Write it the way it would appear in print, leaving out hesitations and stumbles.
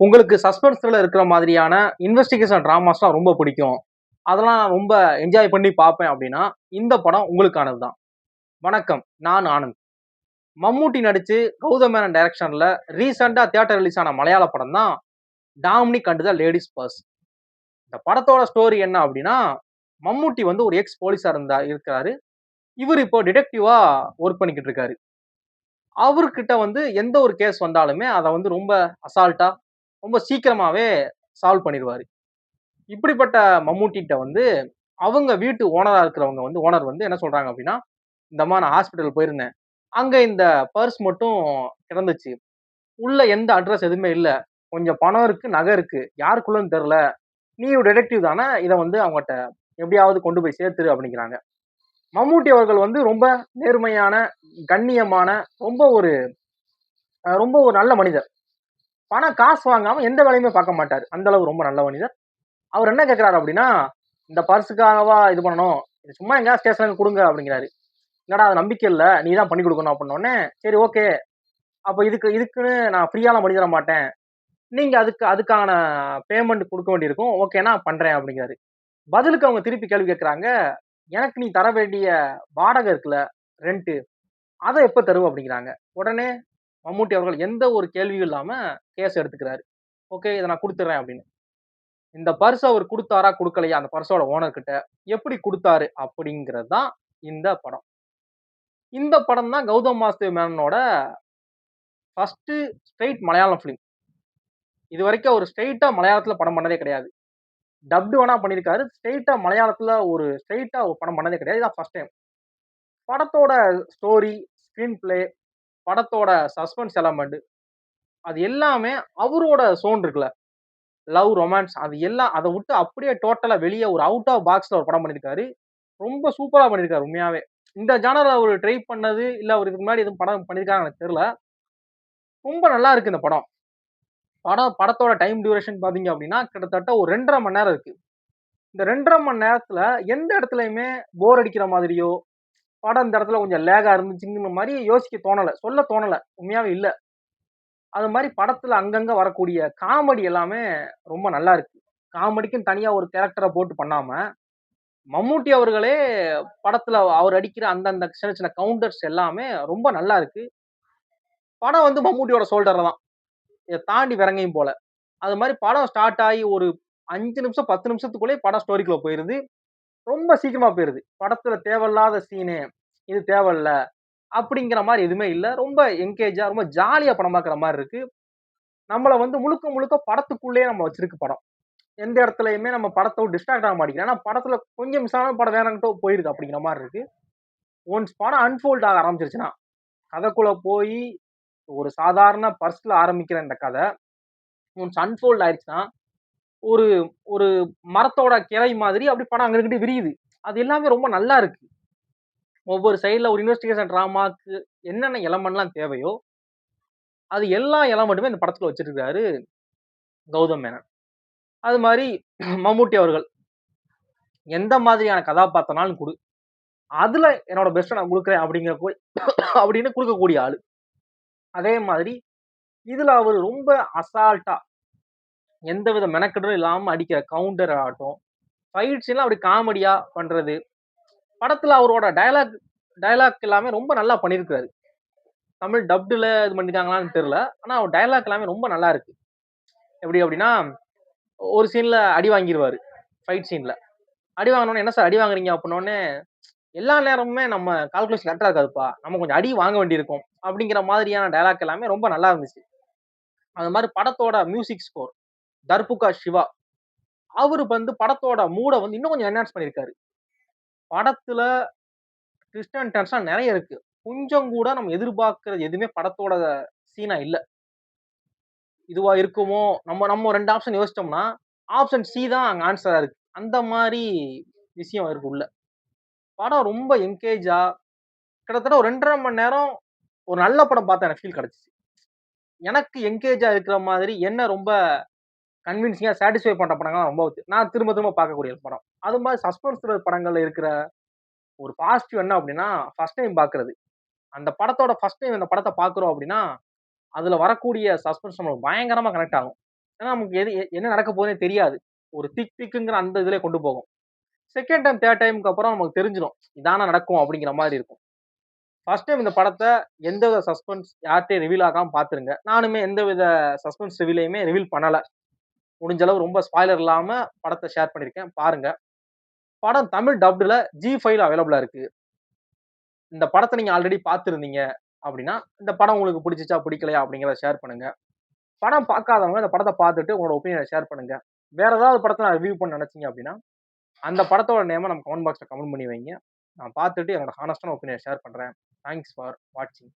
உங்களுக்கு suspense thriller இருக்கிற மாதிரியான இன்வெஸ்டிகேஷன் டிராமாஸ்லாம் ரொம்ப பிடிக்கும். அதெல்லாம் நான் ரொம்ப என்ஜாய் பண்ணி பார்ப்பேன் அப்படின்னா, இந்த படம் உங்களுக்கானது தான். வணக்கம். நான் ஆனந்த். மம்மூட்டி நடிச்சு, கௌதம் மேனன் டைரக்ஷன்ல ரீசென்ட்டா தியேட்டர் ரிலீஸ் ஆன மலையாள படம் தான் Dominic and the ladies purse. இந்த படத்தோட ஸ்டோரி என்ன அப்படின்னா, மம்மூட்டி வந்து ஒரு எக்ஸ் போலீஸா இருக்காரு. இவரு இப்போ டிடெக்டிவா வொர்க் பண்ணிக்கிட்டு இருக்காரு. அவர்கிட்ட வந்து எந்த ஒரு கேஸ் வந்தாலுமே அத வந்து ரொம்ப அசால்ட்டா, ரொம்ப சீக்கிரமாவே சால்வ் பண்ணிருவாரு. இப்படிப்பட்ட மம்மூட்டிட்ட வந்து அவங்க வீட்டு ஓனர் வந்து என்ன சொல்றாங்க அப்படின்னா, இந்தம்மா நான் ஹாஸ்பிட்டல் போயிருந்தேன். அங்க இந்த பர்ஸ் மட்டும் கிடந்துச்சு. உள்ள எந்த அட்ரஸ் எதுவுமே இல்ல. கொஞ்சம் பணம் இருக்கு, நகை இருக்கு. யாருக்குள்ளன்னு தெரியல. நீ ஒரு டிடெக்டிவ் தானே, இத வந்து அவங்கட்ட எப்படியாவது கொண்டு போய் சேர்த்துரு அப்படிங்கிறாங்க. மம்மூட்டி அவர்கள் வந்து ரொம்ப நேர்மையான, கண்ணியமான, ரொம்ப ஒரு ரொம்ப ஒரு நல்ல மனிதர். காசு வாங்காம எந்த வேலையுமே பார்க்க மாட்டாரு. அந்த அளவு ரொம்ப நல்ல மனிதர். அவர் என்ன கேட்கிறாரு அப்படின்னா, இந்த பர்ஸுக்காகவா இது பண்ணணும்? இது சும்மா எங்கேயாவது ஸ்டேஷன்ல குடுங்க அப்படிங்கிறாரு. என்னடா அது நம்பிக்கை இல்ல. நீ தான் பண்ணி குடுக்கணும் அப்படின்னோனே, சரி ஓகே. அப்ப இதுக்குன்னு நான் ஃப்ரீயாலாம் பண்ணி தர மாட்டேன். நீங்க அதுக்கான பேமெண்ட் குடுக்க வேண்டியிருக்கும். ஓகே நான் பண்றேன் அப்படிங்கிறாரு. பதிலுக்கு அவங்க திருப்பி கேள்வி கேட்கறாங்க. எனக்கு நீ தர வேண்டிய வாடகை இருக்குல்ல, ரென்ட் அத எப்ப தருவ அப்படிங்கிறாங்க. உடனே மம்மூட்டி அவர்கள் எந்த ஒரு கேள்வியும் இல்லாம கேஸ் எடுத்துக்கிறாரு. ஓகே இத நான் குடுத்துடுறேன் அப்படின்னு. இந்த பர்ஸ அவர் குடுத்தாரா, குடுக்கலையா அந்த பர்ஸோட ஓனர் கிட்ட, எப்படி குடுத்தாரு அப்படிங்கிறது தான் இந்த படம். இந்த படம் தான் கௌதம் வாசுதேவ் மேனனோட ஃபர்ஸ்ட் ஸ்ட்ரெய்ட் மலையாளம் ஃபிலிம். இதுவரைக்கும் அவரு ஸ்ட்ரெய்ட்டா மலையாளத்துல படம் பண்ணதே கிடையாது. டப்டு வேணா பண்ணியிருக்காரு. ஸ்ட்ரெய்ட்டா மலையாளத்துல ஸ்ட்ரெய்ட்டா ஒரு படம் பண்ணதே கிடையாது. இதான் ஃபர்ஸ்ட் டைம். படத்தோட ஸ்டோரி, ஸ்கிரீன் பிளே, படத்தோட சஸ்பென்ஸ் எலமெண்ட் அது எல்லாமே அவரோட சோன் இருக்குல்ல. லவ், ரொமான்ஸ் அது எல்லாம் அத விட்டு அப்படியே டோட்டலா வெளிய ஒரு அவுட் ஆஃப் பாக்ஸ்ல ஒரு படம் பண்ணியிருக்காரு. ரொம்ப சூப்பரா பண்ணியிருக்காரு உண்மையாவே. இந்த ஜானர்ல அவரு ட்ரை பண்ணது, இல்ல அவரு இதுக்கு முன்னாடி எதுவும் படம் பண்ணியிருக்காரான்னு எனக்கு தெரியல. ரொம்ப நல்லா இருக்கு இந்த படம். படத்தோட டைம் டியூரேஷன் பார்த்தீங்க அப்படின்னா, கிட்டத்தட்ட ஒரு 2 1/2 மணி நேரம் இருக்கு. இந்த 2 1/2 மணி நேரத்துல எந்த இடத்துலயுமே போர் அடிக்கிற மாதிரியோ, படம் இந்த இடத்துல கொஞ்சம் லேகா இருந்துச்சுங்கிற மாரி யோசிக்க தோணல. சொல்ல தோணல. உண்மையாவே இல்ல. அது மாரி படத்துல அங்கங்க வரக்கூடிய காமெடி எல்லாமே ரொம்ப நல்லா இருக்கு. காமெடிக்குன்னு தனியா ஒரு கேரக்டர போட்டு பண்ணாம, மம்மூட்டி அவர்களே படத்துல அவர் அடிக்கிற அந்தந்த சின்ன சின்ன கவுண்டர்ஸ் எல்லாமே ரொம்ப நல்லா இருக்கு. படம் வந்து மம்மூட்டியோட ஷோல்டர்ல தான். இத தாண்டி வேற எங்கேயும் போல. அது மாரி படம் ஸ்டார்ட் ஆயி ஒரு 5 நிமிஷம், 10 நிமிஷத்துக்குள்ளயே படம் ஸ்டோரிக்குள்ள போயிருது. ரொம்ப சீக்கிரமா போயிருது. படத்துல தேவையில்லாத சீனு, இது தேவையில்ல. அப்படிங்கிற மாரி எதுவுமே இல்ல. ரொம்ப என்கேஜா, ரொம்ப ஜாலியா படம் பார்க்குற மாரி இருக்கு. நம்மள வந்து முழுக்க முழுக்க படத்துக்குள்ளேயே நம்ம வச்சிருக்கு படம். எந்த இடத்துலயுமே நம்ம படத்த விட்டு டிஸ்ட்ராக்ட் ஆக மாட்டேங்கிறோம். ஏன்னா படத்துல கொஞ்சம் மிஸ் ஆனாலும் படம் வேற எங்கிட்டோ போயிருது அப்படிங்கிற மாரி இருக்கு. ஒன்ஸ் படம் அன்ஃபோல்ட் ஆக ஆரம்பிச்சிருச்சுன்னா, கதைக்குள்ள போயி ஒரு சாதாரண பர்ஸ்ல ஆரம்பிக்கிற இந்த கதை, ஒன்ஸ் அன்ஃபோல்ட் ஆயிருச்சுன்னா, ஒரு ஒரு மரத்தோட கிளை மாதிரி அப்படி படம் அங்கிட்டு இங்கிட்டு விரியுது. அது எல்லாமே ரொம்ப நல்லா இருக்கு. ஒவ்வொரு சைடுல ஒரு இன்வெஸ்டிகேஷன் டிராமாக்கு என்னென்ன எலமெண்ட்லாம் தேவையோ, அது எல்லா எலமெண்ட்டுமே இந்த படத்துல வச்சிருக்காரு கௌதம் மேனன். அது மாரி மம்மூட்டி அவர்கள் எந்த மாதிரியான கதாபாத்திரம்னாலும் குடு. அதுல என்னோட பெஸ்ட்ட நான் குடுக்குறேன் அப்படின்னு குடுக்கக்கூடிய ஆளு. அதே மாதிரி இதுல அவரு ரொம்ப அசால்ட்டா எந்தவித மெனக்கெடலும் இல்லாம அடிக்கிற கவுண்டர் ஆகட்டும், ஃபைட் சீன்லாம் அப்படி காமெடியா பண்றது. படத்துல அவரோட டயலாக் எல்லாமே ரொம்ப நல்லா பண்ணியிருக்காரு. தமிழ் டப்டுல இது பண்ணிருக்காங்களான்னு தெரியல. ஆனா அவர் டயலாக் எல்லாமே ரொம்ப நல்லா இருக்கு. எப்படி அப்படின்னா, ஒரு சீன்ல அடி வாங்கிருவாரு. ஃபைட் சீன்ல. அடி வாங்குனோனே, "என்ன சார் அடி வாங்குறீங்க?" அப்படின்னோனே, "எல்லா நேரமுமே நம்ம கால்குலேஷன் கரெக்ட்டா இருக்காதுப்பா. நம்ம கொஞ்சம் அடி வாங்க வேண்டியிருக்கும்." அப்படிங்கிற மாதிரியான டயலாக் எல்லாமே ரொம்ப நல்லா இருந்துச்சு. அது மாரி படத்தோட மியூசிக் ஸ்கோர், தர்புகா சிவா. அவரு வந்து படத்தோட மூட வந்து இன்னும் கொஞ்சம் என்ஹான்ஸ் பண்ணியிருக்காரு. படத்துல ட்விஸ்ட் அண்ட் டர்ன்ஸ்லாம் நெறைய இருக்கு. கொஞ்சம் கூட நம்ம எதிர்பார்க்கிறது எதுவுமே படத்தோட சீனா இல்ல. இதுவா இருக்குமோ? நம்ம நம்ம 2 ஆப்ஷன் யோசிச்சோம்னா, ஆப்ஷன் சி தான் அங்க ஆன்ஸரா இருக்கு. அந்த மாரி விஷயம் இருக்கு உள்ள. படம் ரொம்ப என்கேஜா கிட்டத்தட்ட ஒரு 2 1/2 மணி நேரம் ஒரு நல்ல படம் பார்த்த எனக்கு ஃபீல் கிடைச்சுச்சு. எனக்கு என்கேஜா இருக்கிற மாதிரி என்ன ரொம்ப கன்வின்சிங்கா சாட்டிஸ்ஃபை பண்ற படங்கள்லாம் ரொம்ப நான் திரும்ப திரும்ப பார்க்கக்கூடிய படம். அது மாரி சஸ்பென்ஸ் த்ரில்லர் படங்கள்ல இருக்கிற ஒரு பாசிட்டிவ் என்ன அப்டின்னா, ஃபர்ஸ்ட் டைம் பார்க்கிறது. அந்த படத்தோட ஃபர்ஸ்ட் டைம் அந்த படத்த பார்க்குறோம் அப்டின்னா, அதுல வரக்கூடிய சஸ்பென்ஸ் நம்மளுக்கு பயங்கரமா கனெக்ட் ஆகும். ஏன்னா நமக்கு என்ன நடக்க போகுதுன்னே தெரியாது. ஒரு திக்குங்கிற அந்த இதுலயே கொண்டு போகும். செகண்ட் டைம், தேர்ட் டைம்க்கு அப்புறம் நமக்கு தெரிஞ்சிரும். இதான நடக்கும் அப்படிங்கிற மாரி இருக்கும். ஃபர்ஸ்ட் டைம் இந்த படத்த எந்தவித சஸ்பென்ஸ் யார்ட்டயும் ரிவீல் ஆகாம பார்த்துருங்க. நானுமே எந்தவித சஸ்பென்ஸ் ரிவீலையுமே ரிவீல் பண்ணல. முடிஞ்ச அளவு ரொம்ப ஸ்பாய்லர் இல்லாம படத்த ஷேர் பண்ணியிருக்கேன். பாருங்க. படம் தமிழ் டப்டுல G5ல அவைலபிளா இருக்கு. இந்த படத்த நீங்க ஆல்ரெடி பார்த்திருந்தீங்க அப்படின்னா, இந்த படம் உங்களுக்கு பிடிச்சுச்சா, பிடிக்கலையா அப்படிங்கிறத ஷேர் பண்ணுங்க. படம் பார்க்காதவங்க இந்த படத்த பார்த்துட்டு உங்களோட ஒப்பீனியன ஷேர் பண்ணுங்க. வேற ஏதாவது படத்த நான் ரிவ்யூ பண்ண நெனச்சீங்க அப்படின்னா, அந்த படத்தோட நேம நம்ம கமெண்ட் பாக்ஸ்ல கமெண்ட் பண்ணி வைங்க. நான் பார்த்துட்டு என்னோட ஹானஸ்டான ஒப்பீனியன ஷேர் பண்றேன். தேங்க்ஸ் ஃபார் வாட்சிங்.